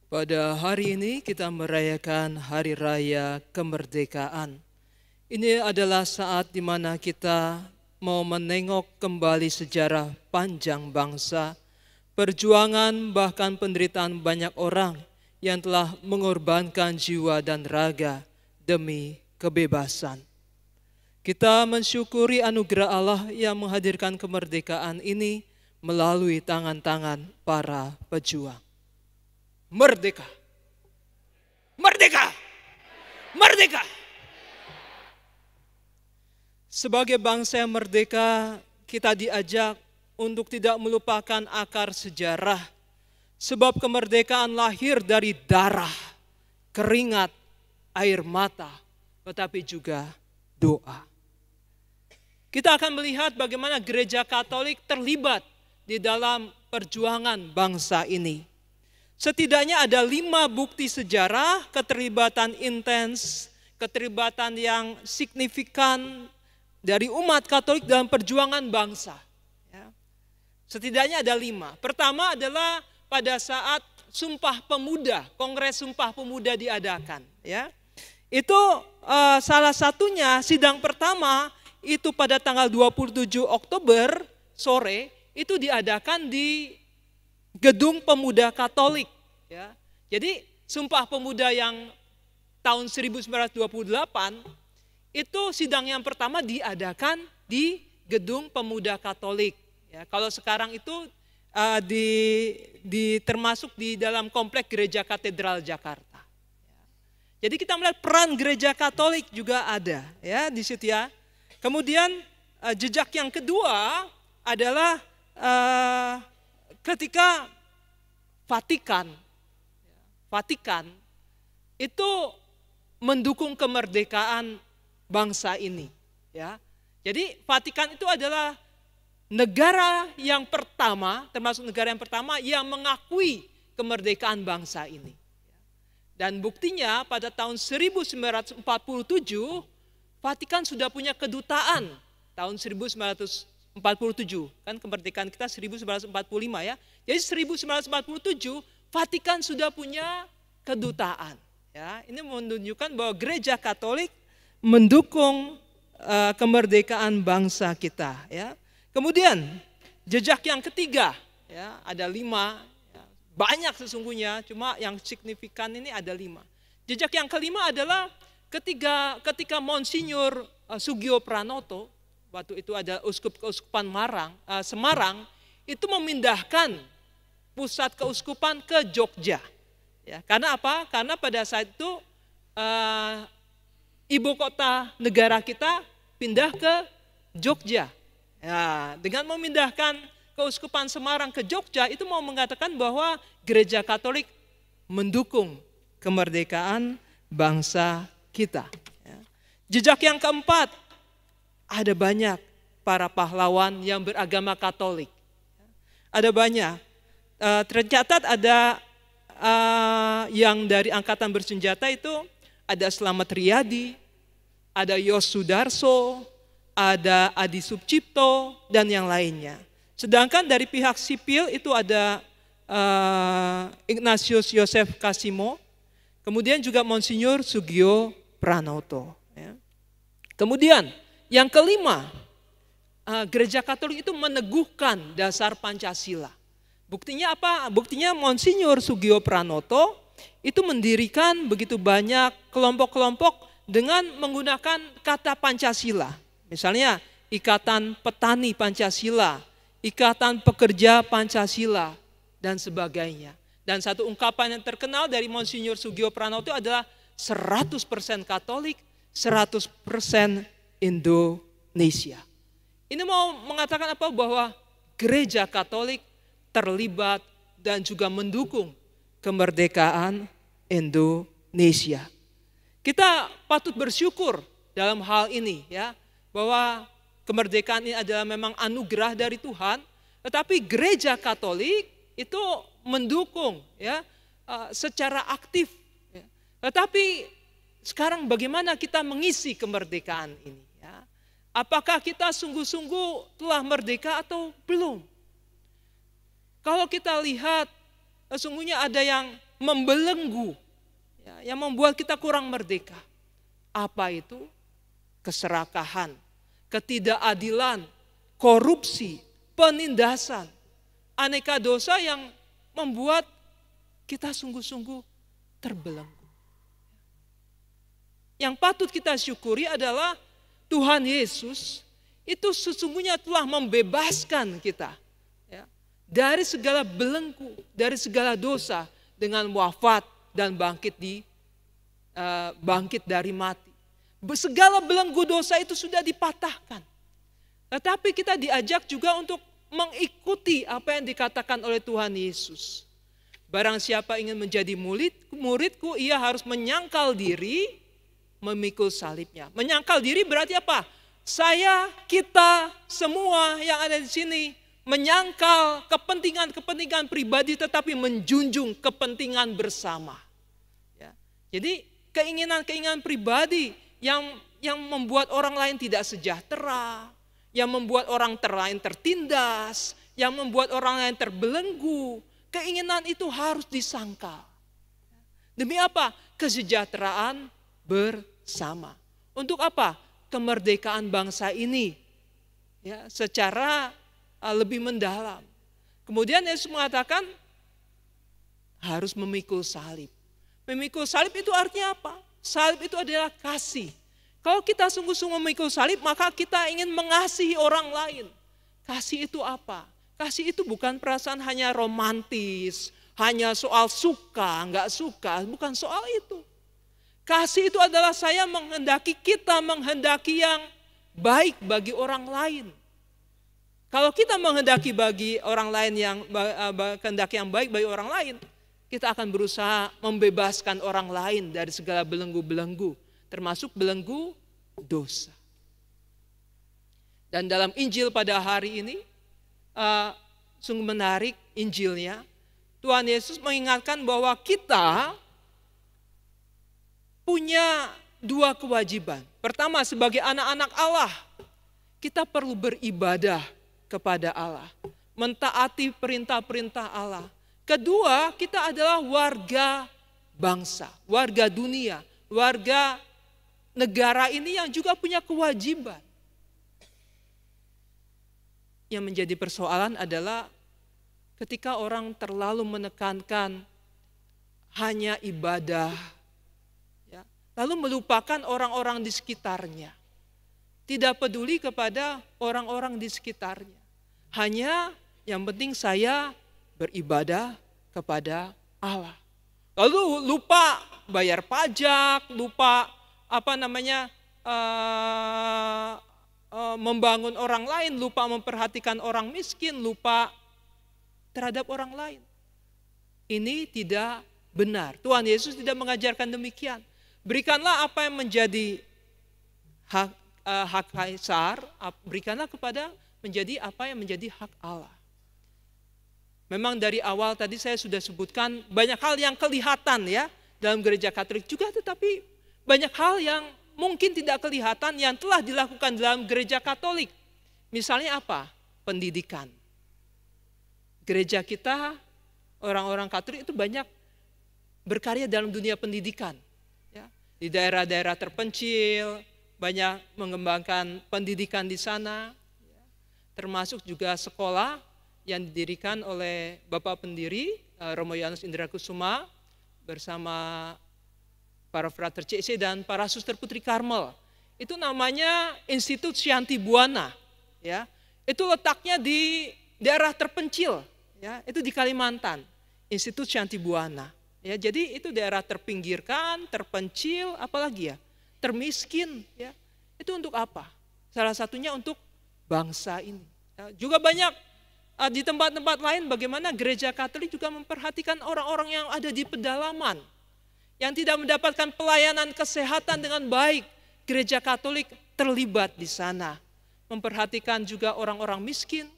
Pada hari ini kita merayakan Hari Raya Kemerdekaan. Ini adalah saat di mana kita mau menengok kembali sejarah panjang bangsa, perjuangan bahkan penderitaan banyak orang yang telah mengorbankan jiwa dan raga demi kebebasan. Kita mensyukuri anugerah Allah yang menghadirkan kemerdekaan ini melalui tangan-tangan para pejuang. Merdeka, merdeka, merdeka. Sebagai bangsa yang merdeka, kita diajak untuk tidak melupakan akar sejarah. Sebab kemerdekaan lahir dari darah, keringat, air mata, tetapi juga doa. Kita akan melihat bagaimana gereja Katolik terlibat di dalam perjuangan bangsa ini. Setidaknya ada 5 bukti sejarah keterlibatan intens, keterlibatan yang signifikan dari umat Katolik dalam perjuangan bangsa. Setidaknya ada 5. Pertama adalah pada saat Sumpah Pemuda, Kongres Sumpah Pemuda diadakan. Itu salah satunya sidang pertama itu pada tanggal 27 Oktober sore itu diadakan di Gedung Pemuda Katolik. Jadi Sumpah Pemuda yang tahun 1928 itu sidang yang pertama diadakan di Gedung Pemuda Katolik. Kalau sekarang itu termasuk di dalam komplek Gereja Katedral Jakarta. Jadi kita melihat peran Gereja Katolik juga ada di situ ya. Kemudian jejak yang kedua adalah ketika Vatikan itu mendukung kemerdekaan bangsa ini. Jadi Vatikan itu adalah negara yang pertama, termasuk negara yang pertama yang mengakui kemerdekaan bangsa ini. Dan buktinya pada tahun 1947 Vatikan sudah punya kedutaan tahun 1947. Kan kemerdekaan kita 1945 ya. Jadi 1947 Vatikan sudah punya kedutaan. Ini menunjukkan bahwa gereja Katolik mendukung kemerdekaan bangsa kita. Kemudian jejak yang ketiga, ada 5, banyak sesungguhnya, cuma yang signifikan ini ada 5. Jejak yang kelima adalah ketika Monsinyur Sugio Pranoto, waktu itu ada Keuskupan Semarang, itu memindahkan pusat keuskupan ke Jogja. Karena apa? Karena pada saat itu ibu kota negara kita pindah ke Jogja. Dengan memindahkan keuskupan Semarang ke Jogja itu mau mengatakan bahwa gereja Katolik mendukung kemerdekaan bangsa kita. Jejak yang keempat, ada banyak para pahlawan yang beragama Katolik. Ada banyak. Tercatat ada yang dari angkatan bersenjata itu ada Slamet Riyadi, ada Yos Sudarso, ada Adi Supcipto, dan yang lainnya. Sedangkan dari pihak sipil itu ada Ignatius Yosef Kasimo, kemudian juga Monsinyur Sugio Pranoto. Kemudian yang kelima, gereja Katolik itu meneguhkan dasar Pancasila. Buktinya apa? Buktinya Monsinyur Sugio Pranoto itu mendirikan begitu banyak kelompok-kelompok dengan menggunakan kata Pancasila. Misalnya Ikatan Petani Pancasila, Ikatan Pekerja Pancasila, dan sebagainya. Dan satu ungkapan yang terkenal dari Monsinyur Sugio Pranoto adalah 100% Katolik, 100% Indonesia. Ini mau mengatakan apa? Bahwa gereja Katolik terlibat dan juga mendukung kemerdekaan Indonesia. Kita patut bersyukur dalam hal ini bahwa kemerdekaan ini adalah memang anugerah dari Tuhan, tetapi gereja Katolik itu mendukung secara aktif. Tetapi sekarang bagaimana kita mengisi kemerdekaan ini? Apakah kita sungguh-sungguh telah merdeka atau belum? Kalau kita lihat, sesungguhnya ada yang membelenggu, ya, yang membuat kita kurang merdeka. Apa itu? Keserakahan, ketidakadilan, korupsi, penindasan, aneka dosa yang membuat kita sungguh-sungguh terbelenggu. Yang patut kita syukuri adalah Tuhan Yesus itu sesungguhnya telah membebaskan kita, ya, dari segala belenggu, dari segala dosa dengan wafat dan bangkit dari mati. Segala belenggu dosa itu sudah dipatahkan. Tetapi kita diajak juga untuk mengikuti apa yang dikatakan oleh Tuhan Yesus. Barang siapa ingin menjadi muridku, ia harus menyangkal diri, memikul salibnya. Menyangkal diri berarti apa? Kita semua yang ada di sini menyangkal kepentingan-kepentingan pribadi tetapi menjunjung kepentingan bersama. Ya. Jadi keinginan-keinginan pribadi yang membuat orang lain tidak sejahtera, yang membuat orang lain tertindas, yang membuat orang lain terbelenggu, keinginan itu harus disangkal. Demi apa? Kesejahteraan bersama. Untuk apa? Kemerdekaan bangsa ini, ya, secara lebih mendalam. Kemudian Yesus mengatakan harus memikul salib. Memikul salib itu artinya apa? Salib itu adalah kasih. Kalau kita sungguh-sungguh memikul salib, maka kita ingin mengasihi orang lain. Kasih itu apa? Kasih itu bukan perasaan hanya romantis, hanya soal suka, enggak suka, bukan soal itu. Kasih itu adalah kita menghendaki yang baik bagi orang lain. Kalau kita menghendaki bagi orang lain kehendaki yang baik bagi orang lain, kita akan berusaha membebaskan orang lain dari segala belenggu-belenggu, termasuk belenggu dosa. Dan dalam Injil pada hari ini, sungguh menarik Injilnya. Tuhan Yesus mengingatkan bahwa kita punya dua kewajiban. Pertama, sebagai anak-anak Allah, kita perlu beribadah kepada Allah, mentaati perintah-perintah Allah. Kedua, kita adalah warga bangsa, warga dunia, warga negara ini yang juga punya kewajiban. Yang menjadi persoalan adalah ketika orang terlalu menekankan hanya ibadah, ya, lalu melupakan orang-orang di sekitarnya. Tidak peduli kepada orang-orang di sekitarnya. Hanya yang penting saya beribadah kepada Allah. Lalu lupa bayar pajak, lupa membangun orang lain, lupa memperhatikan orang miskin, lupa terhadap orang lain. Ini tidak benar. Tuhan Yesus tidak mengajarkan demikian. Berikanlah apa yang menjadi hak Kaisar, berikanlah menjadi apa yang menjadi hak Allah. Memang dari awal tadi saya sudah sebutkan banyak hal yang kelihatan ya dalam gereja Katolik juga, tetapi banyak hal yang mungkin tidak kelihatan yang telah dilakukan dalam gereja Katolik. Misalnya apa? Pendidikan. Gereja kita, orang-orang Katolik itu banyak berkarya dalam dunia pendidikan. Ya. Di daerah-daerah terpencil, banyak mengembangkan pendidikan di sana. Ya. Termasuk juga sekolah yang didirikan oleh Bapak Pendiri Romo Yohanes Indra Kusuma bersama para frater CC dan para suster Putri Karmel. Itu namanya Institut Shanti Buana, ya. Itu letaknya di daerah terpencil, ya. Itu di Kalimantan. Institut Shanti Buana, ya. Jadi itu daerah terpinggirkan, terpencil, apalagi ya, termiskin, ya. Itu untuk apa? Salah satunya untuk bangsa ini. Ya. Juga banyak di tempat-tempat lain bagaimana gereja Katolik juga memperhatikan orang-orang yang ada di pedalaman, yang tidak mendapatkan pelayanan kesehatan dengan baik. Gereja Katolik terlibat di sana. Memperhatikan juga orang-orang miskin,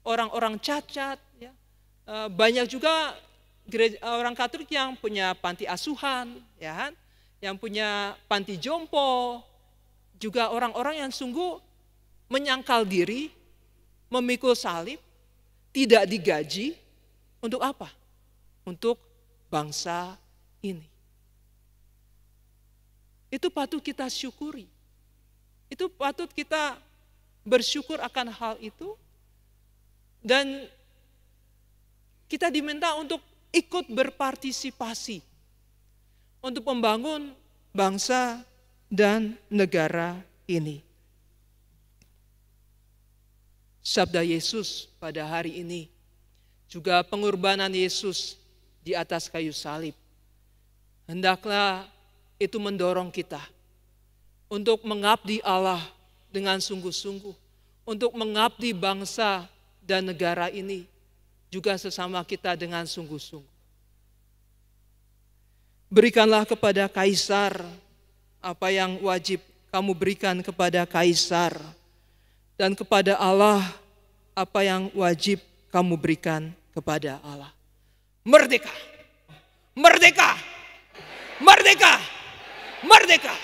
orang-orang cacat. Ya. Banyak juga orang Katolik yang punya panti asuhan, ya, yang punya panti jompo. Juga orang-orang yang sungguh menyangkal diri, memikul salib, tidak digaji, untuk apa? Untuk bangsa ini. Itu patut kita syukuri. Itu patut kita bersyukur akan hal itu. Dan kita diminta untuk ikut berpartisipasi untuk membangun bangsa dan negara ini. Sabda Yesus pada hari ini, juga pengorbanan Yesus di atas kayu salib, hendaklah itu mendorong kita untuk mengabdi Allah dengan sungguh-sungguh, untuk mengabdi bangsa dan negara ini juga sesama kita dengan sungguh-sungguh. Berikanlah kepada Kaisar apa yang wajib kamu berikan kepada Kaisar, dan kepada Allah apa yang wajib kamu berikan kepada Allah. Merdeka! Merdeka! Merdeka! Merdeka!